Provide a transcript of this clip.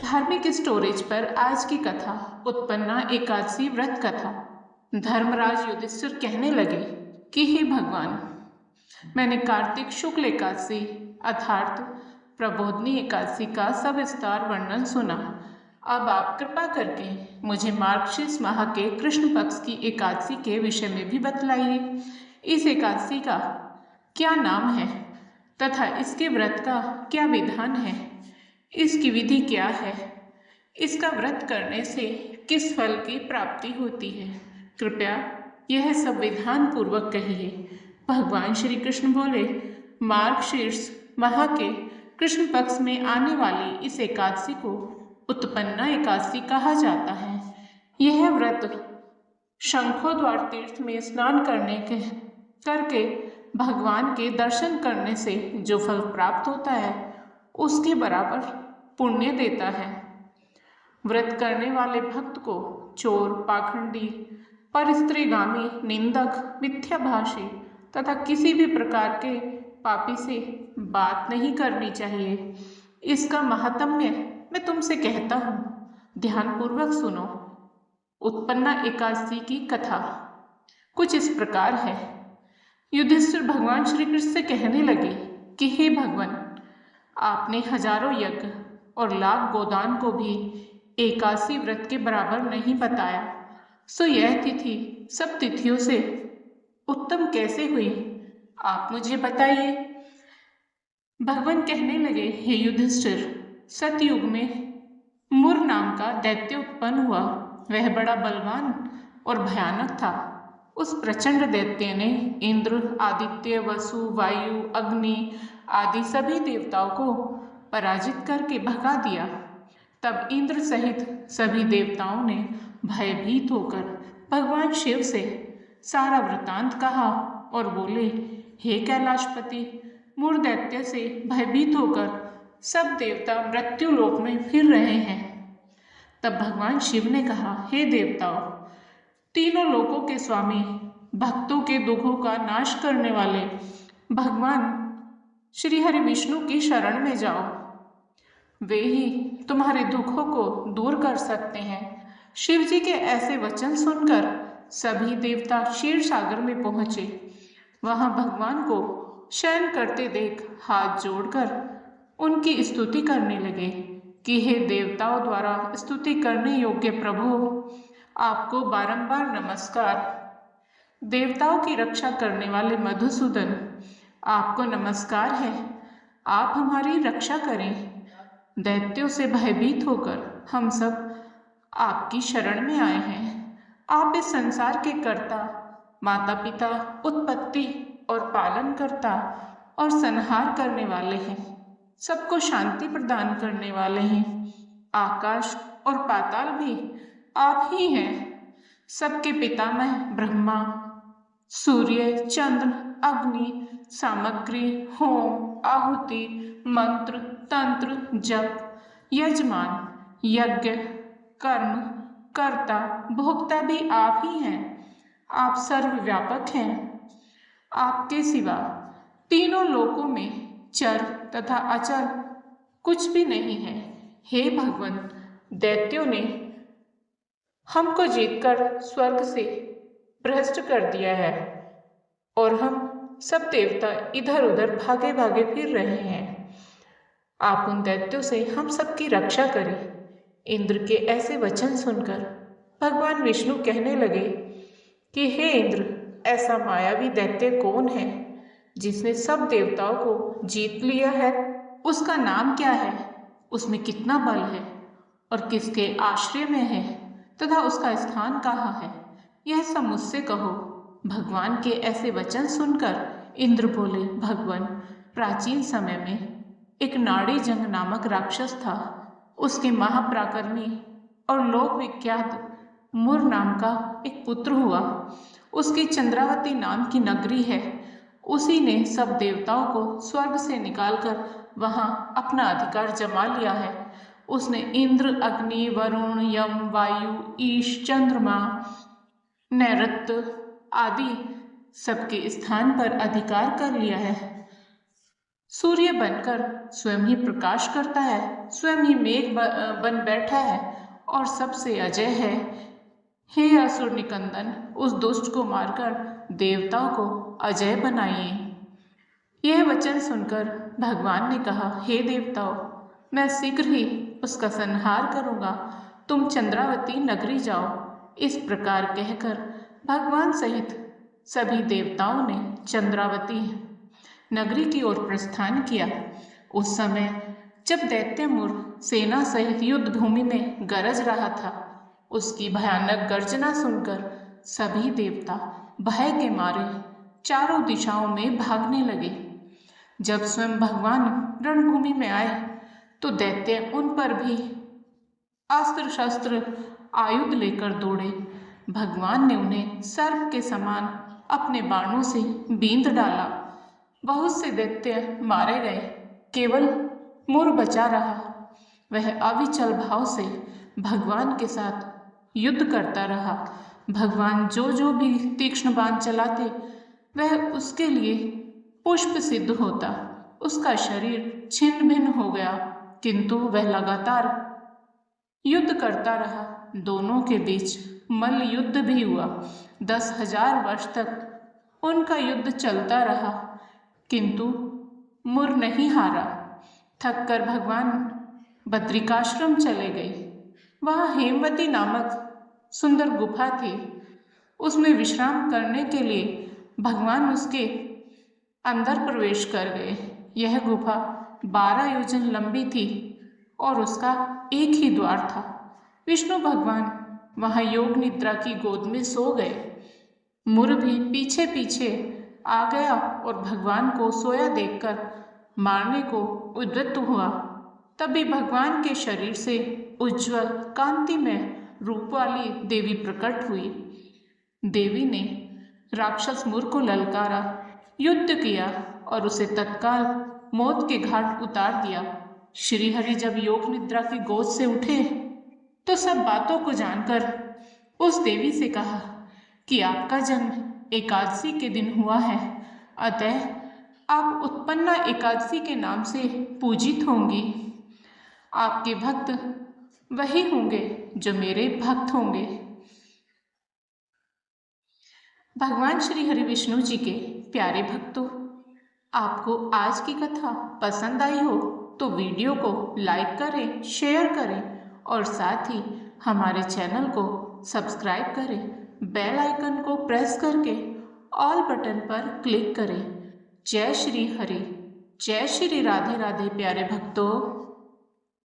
धार्मिक स्टोरेज पर आज की कथा उत्पन्ना एकादशी व्रत कथा। धर्मराज युधिष्ठिर कहने लगे कि हे भगवान, मैंने कार्तिक शुक्ल एकादशी अर्थात प्रबोधनी एकादशी का सविस्तार वर्णन सुना। अब आप कृपा करके मुझे मार्गशीर्ष माह के कृष्ण पक्ष की एकादशी के विषय में भी बतलाइए। इस एकादशी का क्या नाम है तथा इसके व्रत का क्या विधान है, इसकी विधि क्या है, इसका व्रत करने से किस फल की प्राप्ति होती है, कृपया यह सब विधान पूर्वक कहिए। भगवान श्री कृष्ण बोले, मार्गशीर्ष माह के कृष्ण पक्ष में आने वाली इस एकादशी को उत्पन्ना एकादशी कहा जाता है। यह व्रत शंखोद्वार तीर्थ में स्नान करके भगवान के दर्शन करने से जो फल प्राप्त होता है उसके बराबर पुण्य देता है। व्रत करने वाले भक्त को चोर, पाखंडी, परस्त्रीगामी, निंदक, मिथ्याभाषी तथा किसी भी प्रकार के पापी से बात नहीं करनी चाहिए। इसका महात्म्य मैं तुमसे कहता हूँ, ध्यानपूर्वक सुनो। उत्पन्ना एकादशी की कथा कुछ इस प्रकार है। युधिष्ठिर भगवान श्री कृष्ण से कहने लगे कि हे भगवान, आपने हजारों यज्ञ और लाख गोदान को भी एकादशी व्रत के बराबर नहीं बताया, सो यह तिथि सब तिथियों से उत्तम कैसे हुई, आप मुझे बताइए। भगवान कहने लगे, हे युधिष्ठिर, सतयुग में मुर नाम का दैत्य उत्पन्न हुआ। वह बड़ा बलवान और भयानक था। उस प्रचंड दैत्य ने इंद्र, आदित्य, वसु, वायु, अग्नि आदि सभी देवताओं को पराजित करके भगा दिया। तब इंद्र सहित सभी देवताओं ने भयभीत होकर भगवान शिव से सारा वृतांत कहा और बोले, हे कैलाशपति, मुर दैत्य से भयभीत होकर सब देवता मृत्यु लोक में फिर रहे हैं। तब भगवान शिव ने कहा, हे देवताओं, तीनों लोकों के स्वामी, भक्तों के दुखों का नाश करने वाले भगवान श्री हरि विष्णु की शरण में जाओ। वे ही तुम्हारे दुखों को दूर कर सकते हैं। शिव जी के ऐसे वचन सुनकर सभी देवता क्षीर सागर में पहुंचे। वहां भगवान को शयन करते देख हाथ जोड़कर उनकी स्तुति करने लगे कि हे देवताओं द्वारा स्तुति करने योग्य प्रभु, आपको बारंबार नमस्कार। देवताओं की रक्षा करने वाले मधुसूदन, आपको नमस्कार है। आप हमारी रक्षा करें। दैत्यों से भयभीत होकर हम सब आपकी शरण में आए हैं। आप इस संसार के कर्ता, माता पिता, उत्पत्ति और पालन करता और संहार करने वाले हैं। सबको शांति प्रदान करने वाले हैं। आकाश और पाताल भी आप ही हैं। सबके पितामह ब्रह्मा, सूर्य, चंद्र, अग्नि, सामग्री, होम, आहुति, मंत्र, तंत्र, जप, यजमान, यज्ञ, कर्म, कर्ता, भोक्ता भी आप ही हैं। आप सर्वव्यापक हैं। आपके सिवा तीनों लोकों में चर तथा अचर कुछ भी नहीं है। हे भगवान, दैत्यों ने हमको जीतकर स्वर्ग से भ्रष्ट कर दिया है और हम सब देवता इधर उधर भागे भागे फिर रहे हैं। आप उन दैत्यों से हम सबकी रक्षा करें। इंद्र के ऐसे वचन सुनकर भगवान विष्णु कहने लगे कि हे इंद्र, ऐसा मायावी दैत्य कौन है जिसने सब देवताओं को जीत लिया है? उसका नाम क्या है? उसमें कितना बल है और किसके आश्रय में है तथा उसका स्थान कहाँ है? यह सब मुझसे कहो। भगवान के ऐसे वचन सुनकर इंद्र बोले, भगवान, प्राचीन समय में एक नाड़ी जंग नामक राक्षस था। उसके महापराक्रमी और लोक विख्यात मुर नाम का एक पुत्र हुआ। उसकी चंद्रावती नाम की नगरी है। उसी ने सब देवताओं को स्वर्ग से निकालकर वहां अपना अधिकार जमा लिया है। उसने इंद्र, अग्नि, वरुण, यम, वायु, ईश, चंद्रमा, नैऋत्य आदि सबके स्थान पर अधिकार कर लिया है। सूर्य बनकर स्वयं ही प्रकाश करता है, स्वयं ही मेघ बन बैठा है और सबसे अजय है। हे असुर निकंदन, उस दुष्ट को मारकर देवताओं को अजय बनाइए। यह वचन सुनकर भगवान ने कहा, हे देवताओं, मैं शीघ्र ही उसका संहार करूंगा, तुम चंद्रावती नगरी जाओ। इस प्रकार कहकर भगवान सहित सभी देवताओं ने चंद्रावती नगरी की ओर प्रस्थान किया। उस समय जब दैत्यमुर सेना सहित युद्ध भूमि में गरज रहा था, उसकी भयानक गर्जना सुनकर सभी देवता भय के मारे चारों दिशाओं में भागने लगे। जब स्वयं भगवान रणभूमि में आए तो दैत्य उन पर भी अस्त्र शस्त्र आयुध लेकर दौड़े। भगवान ने उन्हें सर्प के समान अपने बाणों से बींध डाला। बहुत से दैत्य मारे गए, केवल मुर बचा रहा। वह अविचल भाव से भगवान के साथ युद्ध करता रहा। भगवान जो जो भी तीक्ष्ण बाण चलाते वह उसके लिए पुष्प सिद्ध होता। उसका शरीर छिन्न भिन्न हो गया, किंतु वह लगातार युद्ध करता रहा। दोनों के बीच मल्ल युद्ध भी हुआ। 10,000 वर्ष तक उनका युद्ध चलता रहा, किंतु मुर नहीं हारा। थककर भगवान बद्रिकाश्रम चले गए। वहाँ हेमवती नामक सुंदर गुफा थी। उसमें विश्राम करने के लिए भगवान उसके अंदर प्रवेश कर गए। यह गुफा 12 योजन लंबी थी और उसका एक ही द्वार था। विष्णु भगवान वहाँ योग निद्रा की गोद में सो गए। मुर भी पीछे पीछे आ गया और भगवान को सोया देखकर मारने को उद्यत हुआ। तभी भगवान के शरीर से उज्ज्वल कांतिमय रूप वाली देवी प्रकट हुई। देवी ने राक्षस मुर को ललकारा, युद्ध किया और उसे तत्काल मौत के घाट उतार दिया। श्रीहरि जब योग निद्रा की गोद से उठे तो सब बातों को जानकर उस देवी से कहा कि आपका जन्म एकादशी के दिन हुआ है, अतः आप उत्पन्ना एकादशी के नाम से पूजित होंगी। आपके भक्त वही होंगे जो मेरे भक्त होंगे। भगवान श्री हरि विष्णु जी के प्यारे भक्तों, आपको आज की कथा पसंद आई हो तो वीडियो को लाइक करें, शेयर करें और साथ ही हमारे चैनल को सब्सक्राइब करें। बेल आइकन को प्रेस करके ऑल बटन पर क्लिक करें। जय श्री हरि, जय श्री राधे राधे प्यारे भक्तों।